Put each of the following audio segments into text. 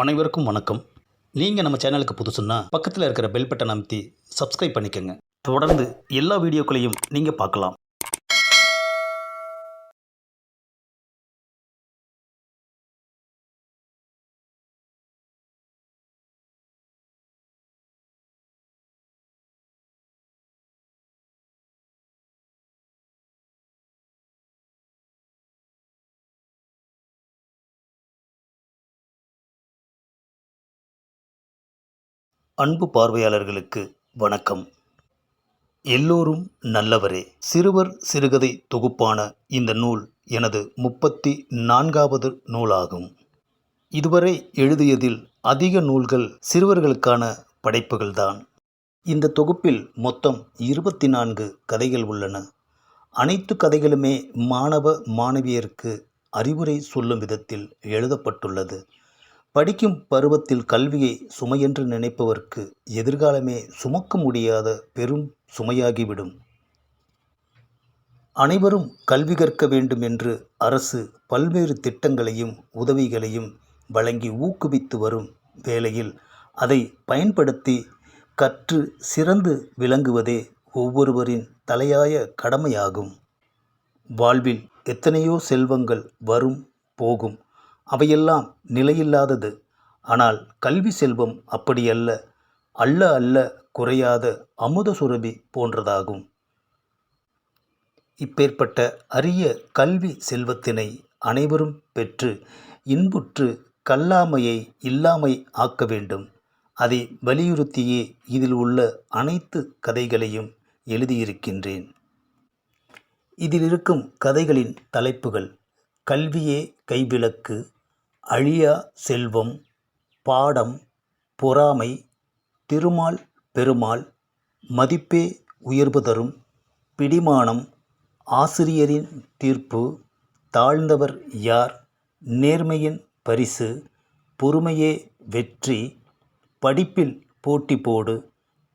அனைவருக்கும் வணக்கம். நீங்கள் நம்ம சேனலுக்கு புதுசுன்னா பக்கத்தில் இருக்கிற பெல் பட்டன் அமைத்தி சப்ஸ்கிரைப் பண்ணிக்கோங்க. தொடர்ந்து எல்லா வீடியோக்களையும் நீங்கள் பார்க்கலாம். அன்பு பார்வையாளர்களுக்கு வணக்கம். எல்லோரும் நல்லவரே. சிறுவர் சிறுகதை தொகுப்பான இந்த நூல் எனது 34வது நூலாகும். இதுவரை எழுதியதில் அதிக நூல்கள் சிறுவர்களுக்கான படைப்புகள்தான். இந்த தொகுப்பில் மொத்தம் 24 கதைகள் உள்ளன. அனைத்து கதைகளுமே மாணவ மாணவியருக்கு அறிவுரை சொல்லும் விதத்தில் எழுதப்பட்டுள்ளது. படிக்கும் பருவத்தில் கல்வியை சுமையென்று நினைப்பவர்க்கு எதிர்காலமே சுமக்க முடியாத பெரும் சுமையாகிவிடும். அனைவரும் கல்வி கற்க வேண்டும் என்று அரசு பல்வேறு திட்டங்களையும் உதவிகளையும் வழங்கி ஊக்குவித்து வரும் வேளையில் அதை பயன்படுத்தி கற்று சிறந்து விளங்குவதே ஒவ்வொருவரின் தலையாய கடமையாகும். வாழ்வில் எத்தனையோ செல்வங்கள் வரும் போகும். அவையெல்லாம் நிலையில்லாதது. ஆனால் கல்வி செல்வம் அப்படியல்ல. அல்ல அல்ல குறையாத அமுத சுரபி போன்றதாகும். இப்பேற்பட்ட அரிய கல்வி செல்வத்தினை அனைவரும் பெற்று இன்புற்று கல்லாமையை இல்லாமை ஆக்க வேண்டும். அதை வலியுறுத்தியே இதில் உள்ள அனைத்து கதைகளையும் எழுதியிருக்கின்றேன். இதில் இருக்கும் கதைகளின் தலைப்புகள்: கல்வியே கைவிளக்கு, அழியா செல்வம், பாடம், பொறாமை, திருமால் பெருமாள், மதிப்பே உயர்வு தரும், பிடிமானம், ஆசிரியரின் தீர்ப்பு, தாழ்ந்தவர் யார், நேர்மையின் பரிசு, பொறுமையே வெற்றி, படிப்பில் போட்டி போடு,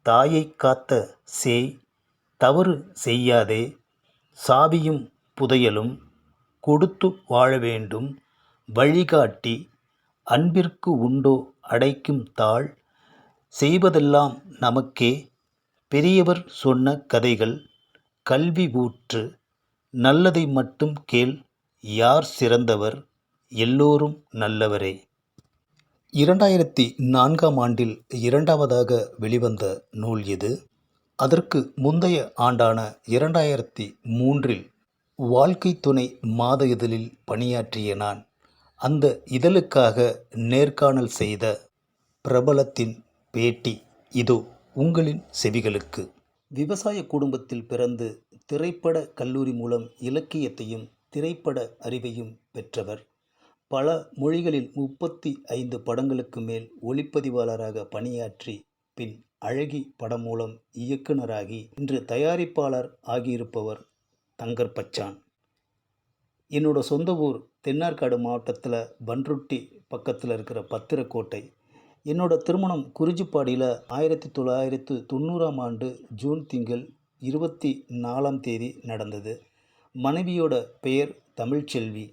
தாயை காத்த சேய், தவறு செய்யாதே, சாவியும் புதையலும், கொடுத்து வாழ வேண்டும், வழிகாட்டி, அன்பிற்கு உண்டோ அடைக்கும் தாழ், செய்வதெல்லாம் நமக்கே, பெரியவர் சொன்ன கதைகள், கல்வி ஊற்று, நல்லதை மட்டும் கேள், யார் சிறந்தவர், எல்லோரும் நல்லவரே. 2004ஆம் ஆண்டில் இரண்டாவதாக வெளிவந்த நூல் இது. அதற்கு முந்தைய ஆண்டான 2003இல் வாழ்க்கை துணை மாத இதழில் பணியாற்றிய நான் அந்த இதழுக்காக நேர்காணல் செய்த பிரபலத்தின் பேட்டி இதோ உங்களின் செவிகளுக்கு. விவசாய குடும்பத்தில் பிறந்து திரைப்பட கல்லூரி மூலம் இலக்கியத்தையும் திரைப்பட அறிவையும் பெற்றவர். பல மொழிகளில் 35 படங்களுக்கு மேல் ஒளிப்பதிவாளராக பணியாற்றி பின் அழகி படம் மூலம் இயக்குனராகி இன்று தயாரிப்பாளர் ஆகியிருப்பவர் தங்கர்பச்சான். என்னோட சொந்த ஊர் தென்னார்காடு மாவட்டத்தில் பன்ருட்டி பக்கத்தில் இருக்கிற பத்திரக்கோட்டை. என்னோட திருமணம் குறிஞ்சிப்பாடியில் 1990ஆம் ஆண்டு ஜூன் திங்கள் 24ஆம் தேதி நடந்தது. மனைவியோட பெயர் தமிழ்ச்செல்வி.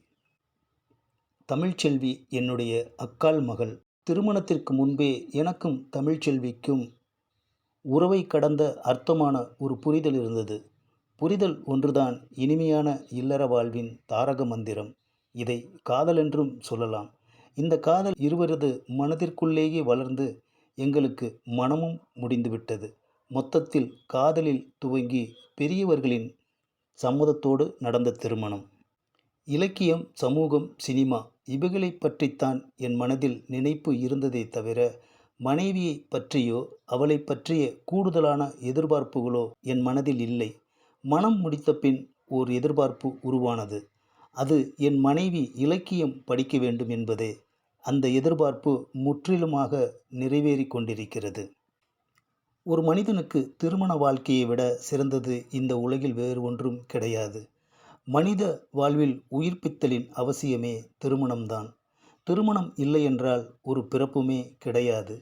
தமிழ்ச்செல்வி என்னுடைய அக்காள் மகள். திருமணத்திற்கு முன்பே எனக்கும் தமிழ்ச்செல்விக்கும் உறவை கடந்த அர்த்தமான ஒரு புரிதல் இருந்தது. புரிதல் ஒன்றுதான் இனிமையான இல்லற வாழ்வின் தாரக மந்திரம். இதை காதல் என்றும் சொல்லலாம். இந்த காதல் இருவரது மனதிற்குள்ளேயே வளர்ந்து எங்களுக்கு மனமும் முடிந்துவிட்டது. மொத்தத்தில் காதலில் துவங்கி பெரியவர்களின் சம்மதத்தோடு நடந்த திருமணம். இலக்கியம், சமூகம், சினிமா இவைகளை பற்றித்தான் என் மனதில் நினைப்பு இருந்ததே தவிர மனைவியை பற்றியோ அவளை பற்றிய கூடுதலான எதிர்பார்ப்புகளோ என் மனதில் இல்லை. மனம் முடித்த பின் ஓர் எதிர்பார்ப்பு உருவானது. அது என் மனைவி இலக்கியம் படிக்க வேண்டும் என்பதே. அந்த எதிர்பார்ப்பு முற்றிலுமாக நிறைவேறி கொண்டிருக்கிறது. ஒரு மனிதனுக்கு திருமண வாழ்க்கையை விட சிறந்தது இந்த உலகில் வேறு ஒன்றும் கிடையாது. மனித வாழ்வில் உயிர்ப்பித்தலின் அவசியமே திருமணம்தான். திருமணம் இல்லை என்றால் ஒரு பிறப்புமே கிடையாது.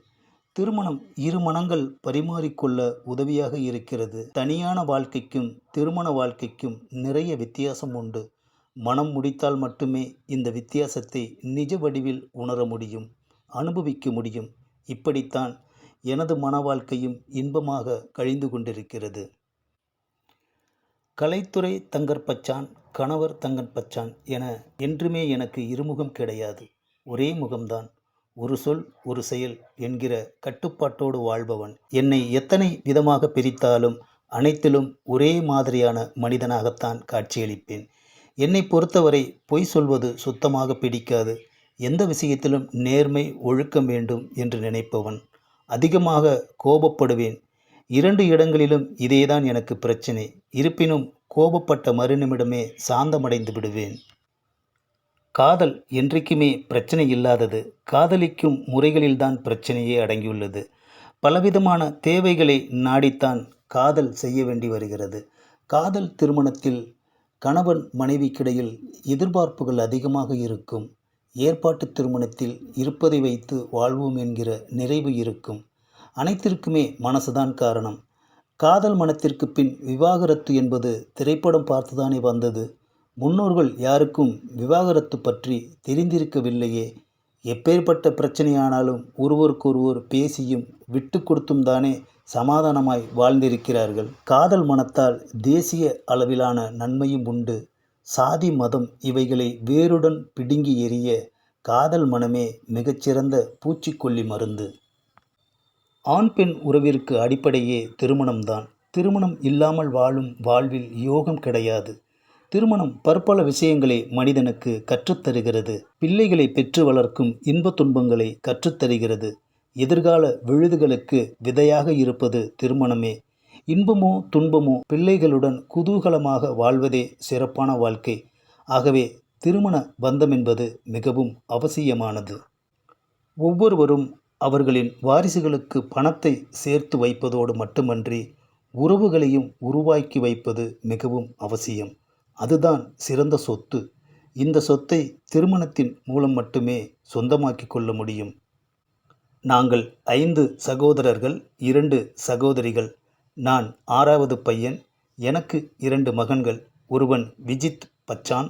திருமணம் இரு மனங்கள் பரிமாறிக்கொள்ள உதவியாக இருக்கிறது. தனியான வாழ்க்கைக்கும் திருமண வாழ்க்கைக்கும் நிறைய வித்தியாசம் உண்டு. மனம் முடித்தால் மட்டுமே இந்த வித்தியாசத்தை நிஜ வடிவில் உணர முடியும். அனுபவிக்க முடியும். இப்படித்தான் எனது மன வாழ்க்கையும் இன்பமாக கழிந்து கொண்டிருக்கிறது. கலைத்துறை தங்கர்பச்சான், கணவர் தங்கர்பச்சான் என என்றுமே எனக்கு இருமுகம் கிடையாது. ஒரே முகம்தான். ஒரு சொல் ஒரு செயல் என்கிற கட்டுப்பாட்டோடு வாழ்பவன். என்னை எத்தனை விதமாக பிரித்தாலும் அனைத்திலும் ஒரே மாதிரியான மனிதனாகத்தான் காட்சியளிப்பேன். என்னை பொறுத்தவரை பொய் சொல்வது சுத்தமாக பிடிக்காது. எந்த விஷயத்திலும் நேர்மை ஒழுக்கம் வேண்டும் என்று நினைப்பவன். அதிகமாக கோபப்படுவேன். 2 இடங்களிலும் இதேதான் எனக்கு பிரச்சனை. இருப்பினும் கோபப்பட்ட மறுநிமிடமே சாந்தமடைந்து விடுவேன். காதல் என்றைக்குமே பிரச்சனை இல்லாதது. காதலிக்கும் முறைகளில்தான் பிரச்சனையே அடங்கியுள்ளது. பலவிதமான தேவைகளை நாடித்தான் காதல் செய்ய வேண்டி வருகிறது. காதல் திருமணத்தில் கணவன் மனைவிக்கிடையில் எதிர்பார்ப்புகள் அதிகமாக இருக்கும். ஏற்பாட்டு திருமணத்தில் இருப்பதை வைத்து வாழ்வோம் என்கிற நிறைவு இருக்கும். அனைத்திற்குமே மனசுதான் காரணம். காதல் மனத்திற்கு பின் விவாகரத்து என்பது திரைப்படம் பார்த்துதானே வந்தது. முன்னோர்கள் யாருக்கும் விவாகரத்து பற்றி தெரிந்திருக்கவில்லையே. எப்பேற்பட்ட பிரச்சனையானாலும் ஒருவருக்கொருவர் பேசியும் விட்டு கொடுத்தும் தானே சமாதானமாய் வாழ்ந்திருக்கிறார்கள். காதல் மனத்தால் தேசிய அளவிலான நன்மையும் உண்டு. சாதி மதம் இவைகளை வேருடன் பிடுங்கி எறிய காதல் மனமே மிகச்சிறந்த பூச்சிக்கொல்லி மருந்து. ஆண் பெண் உறவிற்கு அடிப்படையே திருமணம்தான். திருமணம் இல்லாமல் வாழும் வாழ்வில் யோகம் கிடையாது. திருமணம் பற்பல விஷயங்களை மனிதனுக்கு கற்றுத்தருகிறது. பிள்ளைகளை பெற்று வளர்க்கும் இன்ப துன்பங்களை கற்றுத்தருகிறது. எதிர்கால விழுதுகளுக்கு விதையாக இருப்பது திருமணமே. இன்பமோ துன்பமோ பிள்ளைகளுடன் குதூகலமாக வாழ்வதே சிறப்பான வாழ்க்கை. ஆகவே திருமண பந்தம் என்பது மிகவும் அவசியமானது. ஒவ்வொருவரும் அவர்களின் வாரிசுகளுக்கு பணத்தை சேர்த்து வைப்பதோடு மட்டுமன்றி உறவுகளையும் உருவாக்கி வைப்பது மிகவும் அவசியம். அதுதான் சிறந்த சொத்து. இந்த சொத்தை திருமணத்தின் மூலம் மட்டுமே சொந்தமாக்கி கொள்ள முடியும். நாங்கள் 5 சகோதரர்கள், 2 சகோதரிகள். நான் 6வது பையன். எனக்கு 2 மகன்கள். ஒருவன் விஜித் பச்சான்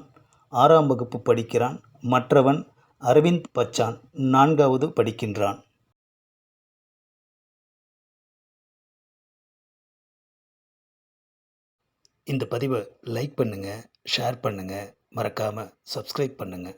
6ஆம் வகுப்பு படிக்கிறான். மற்றவன் அரவிந்த் பச்சான் 4வது படிக்கின்றான். இந்த பதிவை லைக் பண்ணுங்கள், ஷேர் பண்ணுங்கள், மறக்காமல் சப்ஸ்கிரைப் பண்ணுங்கள்.